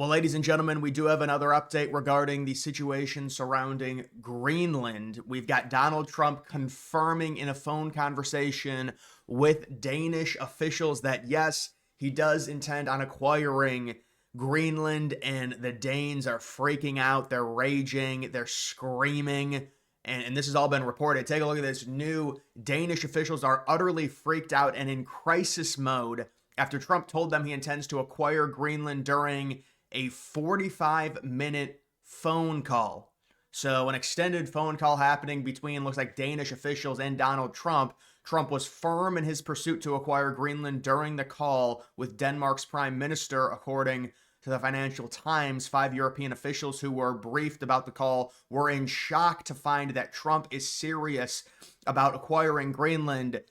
Well, ladies and gentlemen, we do have another update regarding the situation surrounding Greenland. We've got Donald Trump confirming in a phone conversation with Danish officials that, yes, he does intend on acquiring Greenland, and the Danes are freaking out. They're raging. They're screaming. And this has all been reported. Take a look at this. New Danish officials are utterly freaked out and in crisis mode after Trump told them he intends to acquire Greenland during a 45-minute phone call. So an extended phone call happening between, looks like, Danish officials and Donald Trump. Trump was firm in his pursuit to acquire Greenland during the call with Denmark's prime minister, according to the Financial Times. 5 European officials who were briefed about the call were in shock to find that Trump is serious about acquiring Greenland.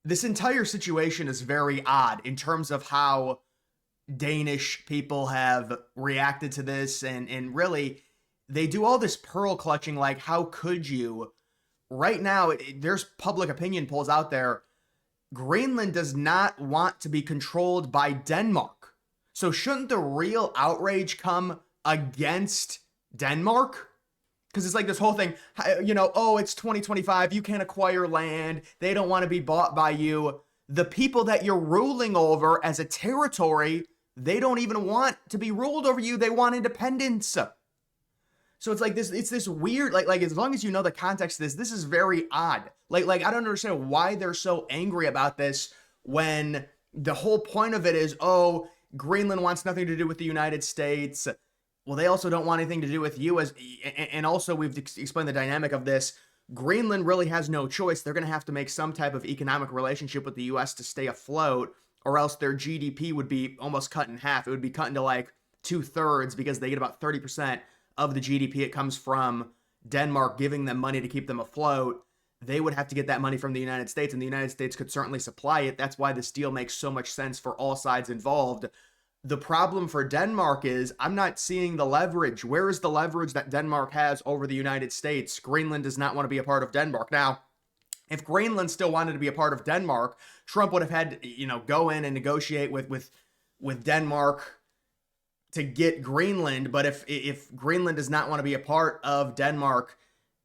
This entire situation is very odd in terms of how Danish people have reacted to this, and really they do all this pearl clutching, like, how could you? Right now, there's public opinion polls out there. Greenland does not want to be controlled by Denmark. So shouldn't the real outrage come against Denmark? Because it's like this whole thing, oh, it's 2025, you can't acquire land, they don't want to be bought by you. The people that you're ruling over as a territory, they don't even want to be ruled over you. They want independence. So it's like this, it's this weird, like as long as you know the context of this is very odd. Like I don't understand why they're so angry about this when the whole point of it is, oh, Greenland wants nothing to do with the United States. Well, they also don't want anything to do with you, and also we've explained the dynamic of this. Greenland really has no choice. They're going to have to make some type of economic relationship with the U.S. to stay afloat, or else their GDP would be almost cut in half. It would be cut into like 2/3 because they get about 30% of the GDP. It comes from Denmark giving them money to keep them afloat. They would have to get that money from the United States, and the United States could certainly supply it. That's why this deal makes so much sense for all sides involved. The problem for Denmark is I'm not seeing the leverage. Where is the leverage that Denmark has over the United States? Greenland does not want to be a part of Denmark. Now, if Greenland still wanted to be a part of Denmark, Trump would have had to, go in and negotiate with Denmark to get Greenland. But if Greenland does not want to be a part of Denmark,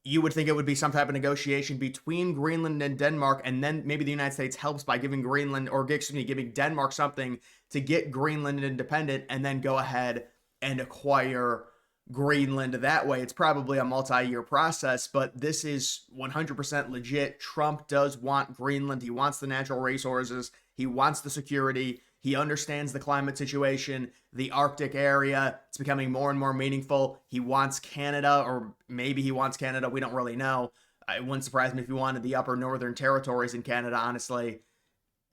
you would think it would be some type of negotiation between Greenland and Denmark, and then maybe the United States helps by giving Greenland, or giving Denmark something to get Greenland independent, and then go ahead and acquire Greenland that way. It's probably a multi-year process, but this is 100% legit. Trump does want Greenland. He wants the natural resources. He wants the security. He understands the climate situation, the Arctic area. It's becoming more and more meaningful. He wants Canada, or maybe he wants Canada. We don't really know. It wouldn't surprise me if he wanted the upper northern territories in Canada, honestly.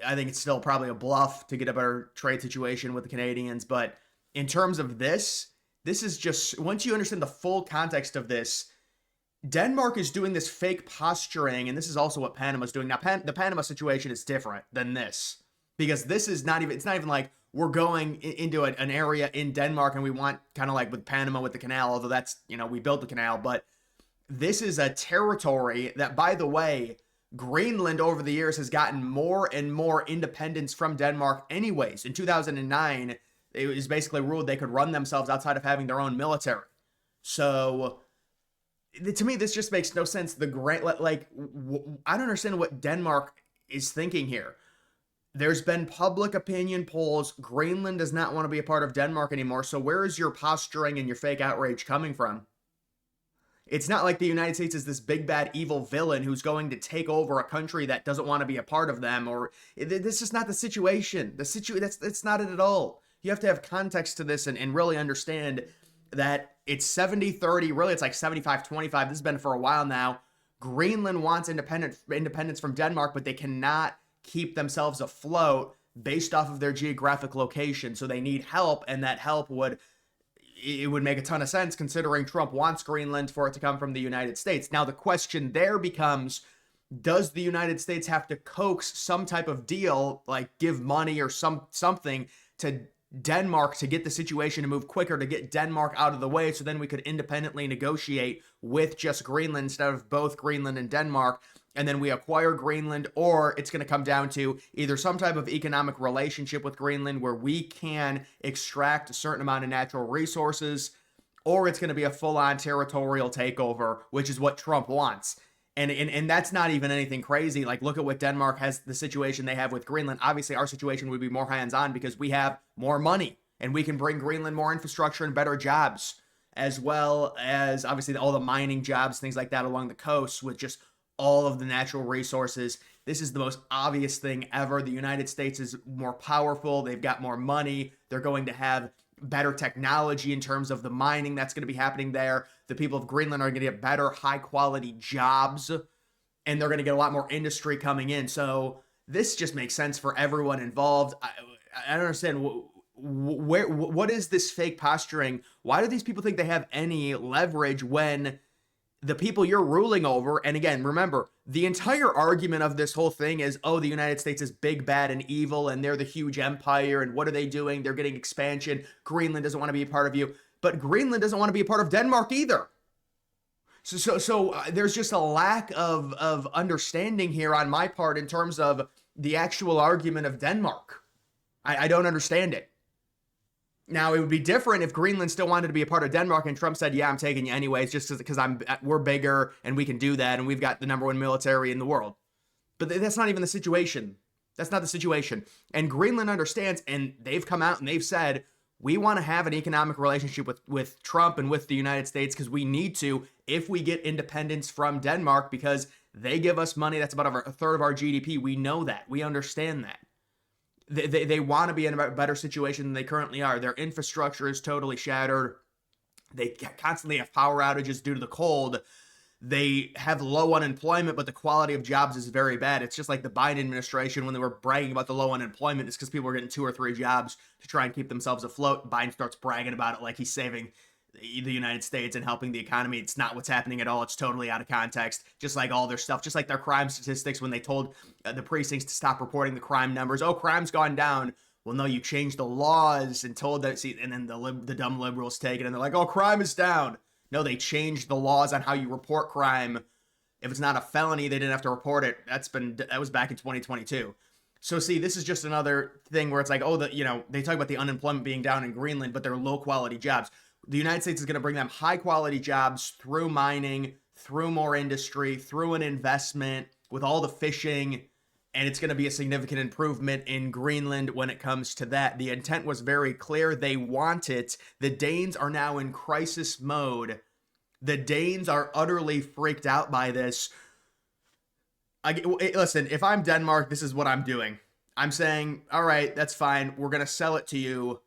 I think it's still probably a bluff to get a better trade situation with the Canadians. But in terms of this is just, once you understand the full context of this, Denmark is doing this fake posturing, and this is also what Panama's doing. Now, the Panama situation is different than this, because this is not even, it's not even like we're going into an area in Denmark and we want, kind of like with Panama with the canal, although that's, we built the canal, but this is a territory that, by the way, Greenland over the years has gotten more and more independence from Denmark anyways. In 2009, it was basically ruled they could run themselves outside of having their own military. So to me, this just makes no sense. I don't understand what Denmark is thinking here. There's been public opinion polls. Greenland does not want to be a part of Denmark anymore. So where is your posturing and your fake outrage coming from? It's not like the United States is this big, bad, evil villain who's going to take over a country that doesn't want to be a part of them. Or this is not the situation. That's not it at all. You have to have context to this and really understand that it's 70-30. Really, it's like 75-25. This has been for a while now. Greenland wants independence from Denmark, but they cannot keep themselves afloat based off of their geographic location. So they need help, and that help would make a ton of sense considering Trump wants Greenland for it to come from the United States. Now, the question there becomes, does the United States have to coax some type of deal, like give money or something to Denmark to get the situation to move quicker, to get Denmark out of the way, so then we could independently negotiate with just Greenland instead of both Greenland and Denmark? and then we acquire Greenland, or it's going to come down to either some type of economic relationship with Greenland where we can extract a certain amount of natural resources, or it's going to be a full-on territorial takeover, which is what Trump wants. And that's not even anything crazy. Like, look at what Denmark has, the situation they have with Greenland. Obviously, our situation would be more hands-on because we have more money and we can bring Greenland more infrastructure and better jobs, as well as obviously all the mining jobs, things like that along the coast with just all of the natural resources. This is the most obvious thing ever. The United States is more powerful. They've got more money. They're going to have better technology in terms of the mining that's going to be happening there. The people of Greenland are going to get better, high quality jobs, and they're going to get a lot more industry coming in. So this just makes sense for everyone involved. I don't understand what is this fake posturing? Why do these people think they have any leverage when the people you're ruling over, and again, remember, the entire argument of this whole thing is, oh, the United States is big, bad, and evil, and they're the huge empire, and what are they doing? They're getting expansion. Greenland doesn't want to be a part of you, but Greenland doesn't want to be a part of Denmark either. So there's just a lack of understanding here on my part in terms of the actual argument of Denmark. I don't understand it. Now, it would be different if Greenland still wanted to be a part of Denmark and Trump said, yeah, I'm taking you anyways, just because we're bigger and we can do that and we've got the #1 military in the world. But that's not even the situation. That's not the situation. And Greenland understands, and they've come out and they've said, we want to have an economic relationship with Trump and with the United States because we need to if we get independence from Denmark, because they give us money. That's about a third of our GDP. We know that. We understand that. They want to be in a better situation than they currently are. Their infrastructure is totally shattered. They constantly have power outages due to the cold. They have low unemployment, but the quality of jobs is very bad. It's just like the Biden administration when they were bragging about the low unemployment. It's because people were getting 2 or 3 jobs to try and keep themselves afloat. Biden starts bragging about it like he's saving the United States and helping the economy. It's not what's happening at all. It's totally out of context. Just like all their stuff, just like their crime statistics when they told the precincts to stop reporting the crime numbers. Oh, crime's gone down. Well, no, you changed the laws and told that. See, and then the dumb liberals take it and they're like, oh, crime is down. No, they changed the laws on how you report crime. If it's not a felony, they didn't have to report it. That was back in 2022. So see, this is just another thing where it's like, oh, they talk about the unemployment being down in Greenland, but they're low quality jobs. The United States is going to bring them high quality jobs through mining, through more industry, through an investment with all the fishing, and it's going to be a significant improvement in Greenland when it comes to that. The intent was very clear. They want it. The Danes are now in crisis mode. The Danes are utterly freaked out by this. Listen, if I'm Denmark, this is what I'm doing. I'm saying, all right, that's fine. We're going to sell it to you.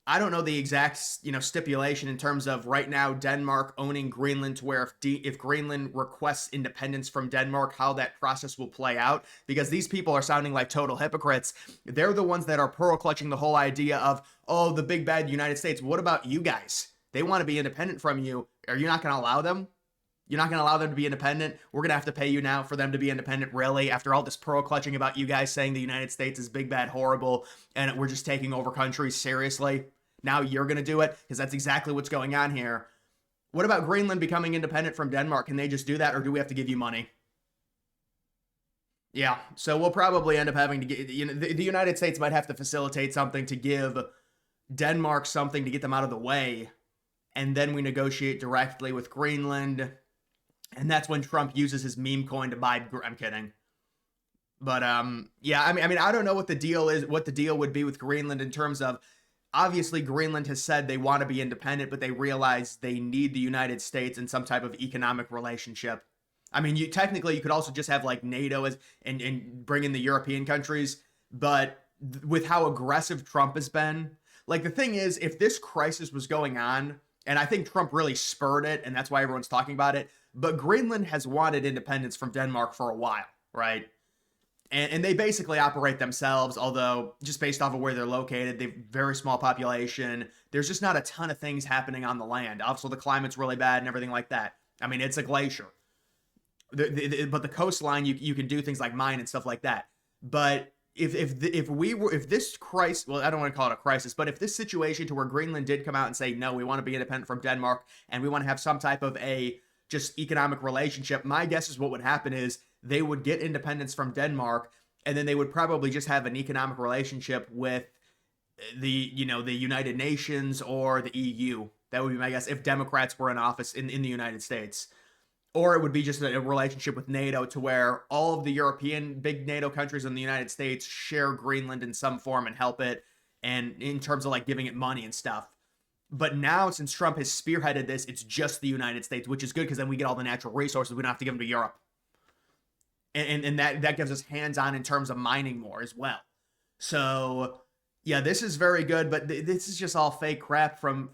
I don't know the exact, stipulation in terms of right now Denmark owning Greenland, to where if Greenland requests independence from Denmark, how that process will play out, because these people are sounding like total hypocrites. They're the ones that are pearl clutching the whole idea of, oh, the big bad United States. What about you guys? They want to be independent from you. Are you not going to allow them? You're not going to allow them to be independent? We're going to have to pay you now for them to be independent, really? After all this pearl clutching about you guys saying the United States is big, bad, horrible, and we're just taking over countries, seriously? Now you're going to do it? Because that's exactly what's going on here. What about Greenland becoming independent from Denmark? Can they just do that, or do we have to give you money? Yeah, so we'll probably end up having to get, the United States might have to facilitate something to give Denmark something to get them out of the way, and then we negotiate directly with Greenland. And that's when Trump uses his meme coin to buy. I'm kidding. But yeah, I mean, I don't know what the deal is, what the deal would be with Greenland in terms of, obviously Greenland has said they want to be independent, but they realize they need the United States in some type of economic relationship. I mean, technically you could also just have like NATO and bring in the European countries, but with how aggressive Trump has been, like the thing is, if this crisis was going on, and I think Trump really spurred it, and that's why everyone's talking about it, but Greenland has wanted independence from Denmark for a while, right? And they basically operate themselves, although just based off of where they're located, they've very small population. There's just not a ton of things happening on the land. Also, the climate's really bad and everything like that. I mean, it's a glacier. But the coastline, you can do things like mine and stuff like that. But if this crisis, well, I don't want to call it a crisis, but if this situation to where Greenland did come out and say, no, we want to be independent from Denmark and we want to have some type of a just economic relationship, my guess is what would happen is they would get independence from Denmark, and then they would probably just have an economic relationship with the United Nations or the EU. That would be my guess if Democrats were in office in the United States. Or it would be just a relationship with NATO to where all of the European big NATO countries and the United States share Greenland in some form and help it, and in terms of like giving it money and stuff. But now, since Trump has spearheaded this, it's just the United States, which is good because then we get all the natural resources. We don't have to give them to Europe. And that gives us hands-on in terms of mining more as well. So yeah, this is very good, but this is just all fake crap from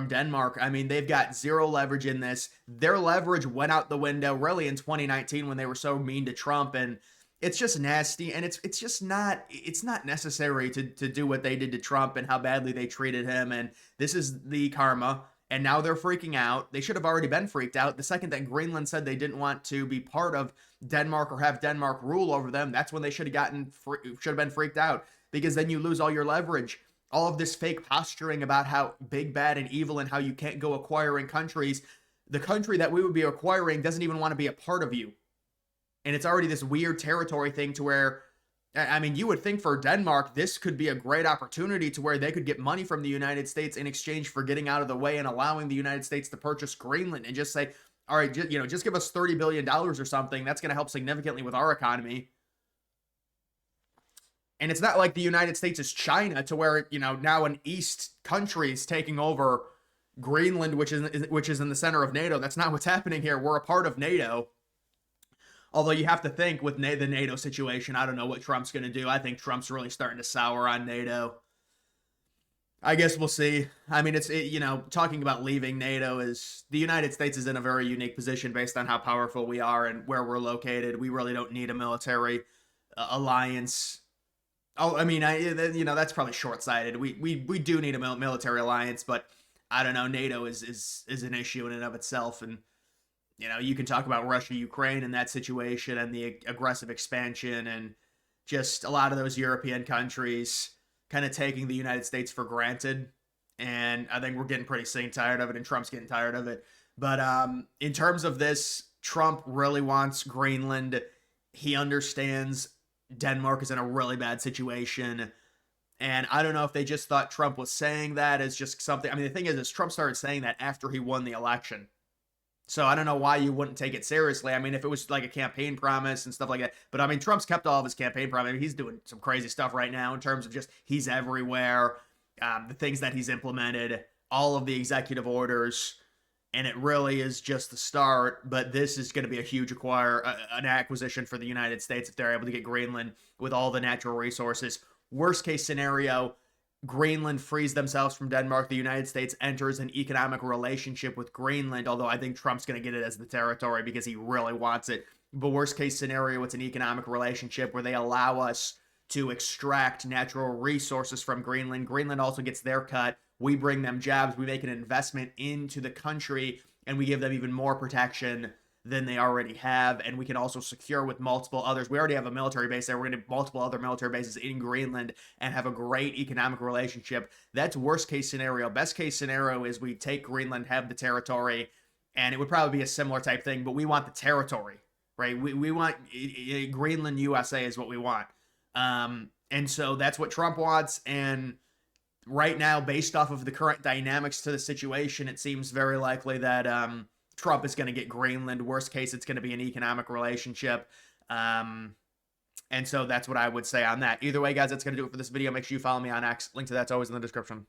Denmark. I mean, they've got zero leverage in this. Their leverage went out the window really in 2019 when they were so mean to Trump, and it's just nasty, and it's just not necessary to do what they did to Trump and how badly they treated him, and this is the karma. And now they're freaking out. They should have already been freaked out. The second that Greenland said they didn't want to be part of Denmark or have Denmark rule over them, that's when they should have been freaked out, because then you lose all your leverage. All of this fake posturing about how big, bad, and evil and how you can't go acquiring countries. The country that we would be acquiring doesn't even want to be a part of you. And it's already this weird territory thing to where, I mean, you would think for Denmark, this could be a great opportunity to where they could get money from the United States in exchange for getting out of the way and allowing the United States to purchase Greenland and just say, all right, just give us $30 billion or something. That's going to help significantly with our economy. And it's not like the United States is China to where, now an East country is taking over Greenland, which is in the center of NATO. That's not what's happening here. We're a part of NATO. Although you have to think with the NATO situation, I don't know what Trump's going to do. I think Trump's really starting to sour on NATO. I guess we'll see. I mean, talking about leaving NATO is, the United States is in a very unique position based on how powerful we are and where we're located. We really don't need a military alliance. Oh, I mean, that's probably short-sighted. We do need a military alliance, but I don't know. NATO is an issue in and of itself, and you can talk about Russia, Ukraine, and that situation, and the aggressive expansion, and just a lot of those European countries kind of taking the United States for granted. And I think we're getting pretty sick and tired of it, and Trump's getting tired of it. But in terms of this, Trump really wants Greenland. He understands Denmark is in a really bad situation. And I don't know if they just thought Trump was saying that as just something. I mean, the thing is Trump started saying that after he won the election. So I don't know why you wouldn't take it seriously. I mean, if it was like a campaign promise and stuff like that. But I mean, Trump's kept all of his campaign promise. I mean, he's doing some crazy stuff right now in terms of just he's everywhere. The things that he's implemented, all of the executive orders. And it really is just the start. But this is going to be a huge an acquisition for the United States if they're able to get Greenland with all the natural resources. Worst case scenario, Greenland frees themselves from Denmark. The United States enters an economic relationship with Greenland, although I think Trump's going to get it as the territory because he really wants it. But worst case scenario, it's an economic relationship where they allow us to extract natural resources from Greenland. Greenland also gets their cut. We bring them jobs. We make an investment into the country, and we give them even more protection than they already have, and we can also secure with multiple others. We already have a military base there. We're going to have multiple other military bases in Greenland and have a great economic relationship. That's worst case scenario. Best case scenario is we take Greenland, have the territory, and it would probably be a similar type thing, but we want the territory, right? We want Greenland USA is what we want. And so that's what Trump wants, and right now, based off of the current dynamics to the situation, it seems very likely that Trump is going to get Greenland. Worst case, it's going to be an economic relationship. And so that's what I would say on that. Either way, guys, that's going to do it for this video. Make sure you follow me on X. Link to that's always in the description.